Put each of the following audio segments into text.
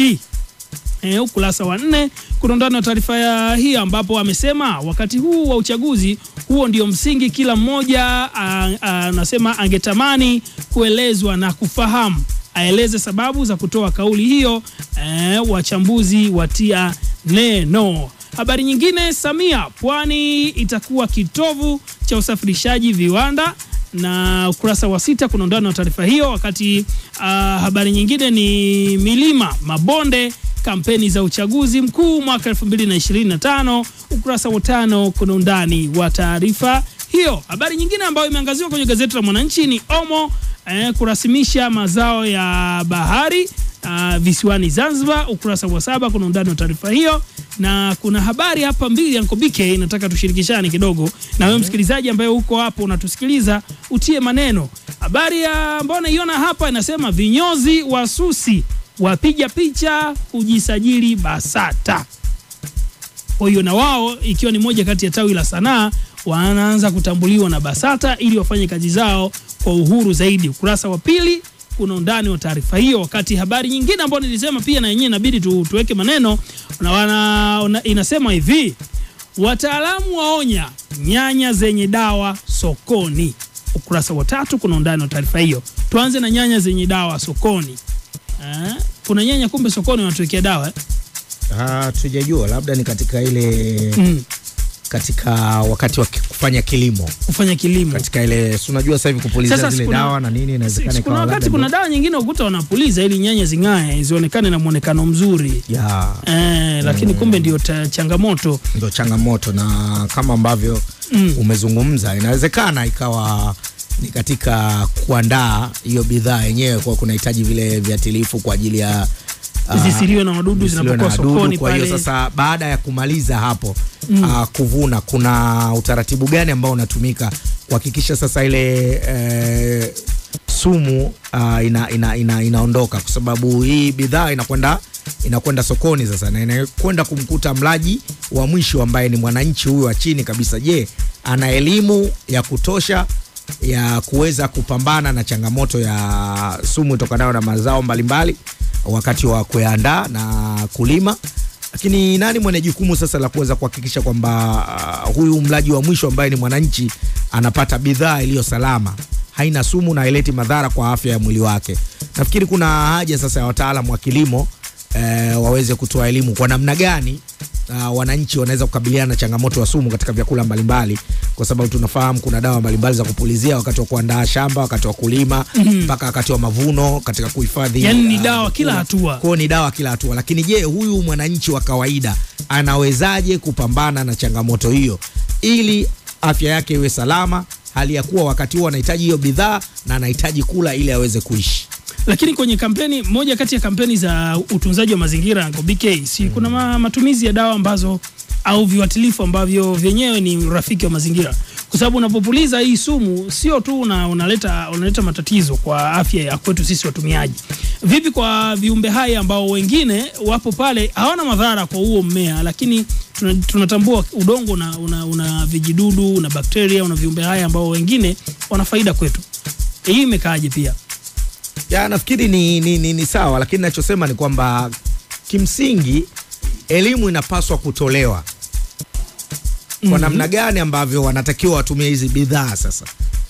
haki. Ukurasa wa 4 kuna ndani ya taarifa ya hii ambapo amesema wakati huu wa uchaguzi huo ndio msingi kila mmoja anasema angetamani kuelezwa na kufahamu. Aeleze sababu za kutoa kauli hiyo, wachambuzi watia neno. Habari nyingine, Samia, Pwani itakuwa kitovu cha usafirishaji viwanda, na ukurasa wa 6 kuna ndani ya taarifa hiyo. Wakati habari nyingine ni milima mabonde, kampeni za uchaguzi mkuu mwaka 2025, ukurasa wa 5 kuna undani wa taarifa hiyo. Habari nyingine ambayo imeangaziwa kwenye gazeti la Mwananchi ni Omo kurasimisha mazao ya bahari visiwani Zanzibar, ukurasa wa 7 kuna undani wa taarifa hiyo. Na kuna habari hapa mbili ya Nkobike nataka tushirikishane kidogo na wewe msikilizaji ambaye uko hapo unatusikiliza utie maneno. Habari ambayo naiona hapa inasema vinyozi wasusi wapiga picha kujisajili BASATA. Kwa hiyo na wao ikiwa ni moja kati ya tawi la sanaa wanaanza kutambuliwa na BASATA ili wafanye kazi zao kwa uhuru zaidi. Ukurasa wa 2 kuna undani wa taarifa hiyo. Wakati habari nyingine ambayo nilisema pia na yenyewe inabidi tuweke maneno inasema hivi, wataalamu waonya nyanya zenye dawa sokoni. Ukurasa wa 3 kuna undani wa taarifa hiyo. Tuanze na nyanya zenye dawa sokoni. Kuna nyanya kumbe sokoni wanatuwekea dawa. Tujajua labda ni katika ile katika wakati wa kufanya kilimo. Katika ile unajua sasa hivi kupuliza zile dawa na nini inawezekana kuna wakati kuna dawa nyingine ukuta wanapuliza ili nyanya zingae zionekane na muonekano mzuri. Lakini kumbe ndio changamoto. Ndio changamoto, na kama ambavyo umezungumza inawezekana ikawa ni katika kuandaa hiyo bidhaa yenyewe kwa kunahitaji vile viatilifu kwa ajili ya zisiliwe na wadudu zinapokuwa sokoni. Kwa hiyo sasa baada ya kumaliza hapo kuvuna, kuna utaratibu gani ambao unatumika kuhakikisha sasa ile sumu inaondoka, kwa sababu hii bidhaa inakwenda sokoni sasa na inakwenda kumkuta mlaji wa mwisho ambaye ni mwananchi huyu wa chini kabisa. Je, ana elimu ya kutosha ya kuweza kupambana na changamoto ya sumu itokanayo na mazao mbalimbali wakati wa kuandaa na kulima? Lakini nani mwenye jukumu sasa la kuweza kuhakikisha kwamba huyu mlaji wa mwisho ambaye ni mwananchi anapata bidhaa iliyo salama, haina sumu na haileti madhara kwa afya ya mwili wake? Nafikiri kuna haja sasa ya wataalamu wa kilimo waweze kutoa elimu kwa namna gani wananchi wanaweza kukabiliana na changamoto ya sumu katika vyakula mbalimbali, kwa sababu tunafahamu kuna dawa mbalimbali za kupulizia wakati wa kuandaa shamba, wakati wa kulima, mpaka wakati wa mavuno, katika kuhifadhi. Yani ni dawa kila hatua. Kwa ni dawa kila hatua. Lakini je, huyu mwananchi wa kawaida anawezaje kupambana na changamoto hiyo ili afya yake iwe salama, hali ya kuwa wakati huo anahitaji hiyo bidhaa na anahitaji kula ili aweze kuishi? Lakini kwenye kampeni moja kati ya kampeni za utunzaji wa mazingira BK, kuna matumizi ya dawa ambazo au viuatilifu ambavyo vyenyewe ni rafiki wa mazingira, kwa sababu unapopuliza hii sumu sio tu unaleta matatizo kwa afya ya kwetu sisi watumiaji. Vipi kwa viumbe hai ambao wengine wapo pale hawana madhara kwa huo mmea, lakini tunatambua udongo una vijidudu, una bakteria, una viumbe hai ambao wengine wana faida kwetu. Hii imekaaje pia? Nafikiri ni sawa, lakini ninachosema ni kwamba kimsingi elimu inapaswa kutolewa kwa namna gani ambavyo wanatakiwa watumie hizi bidhaa sasa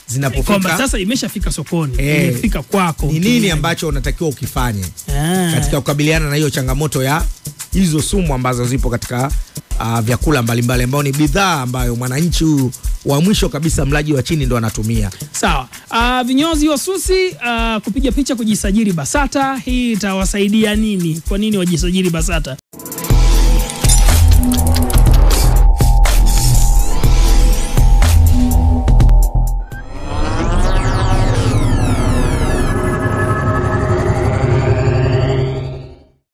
zinapofika, kwamba sasa imeshafika sokoni, imefika kwako. Ni nini ambacho unatakiwa ukifanye katika kukabiliana na hiyo changamoto ya hizo sumu ambazo zipo katika vyakula mbalimbali ambao ni bidhaa ambayo mwananchi huyu wa mwisho kabisa, mlaji wa chini, ndo anatumia. Sawa. Vinyozi wasusi kupiga picha kujisajili BASATA, hii itawasaidia nini? Kwa nini wajisajili BASATA?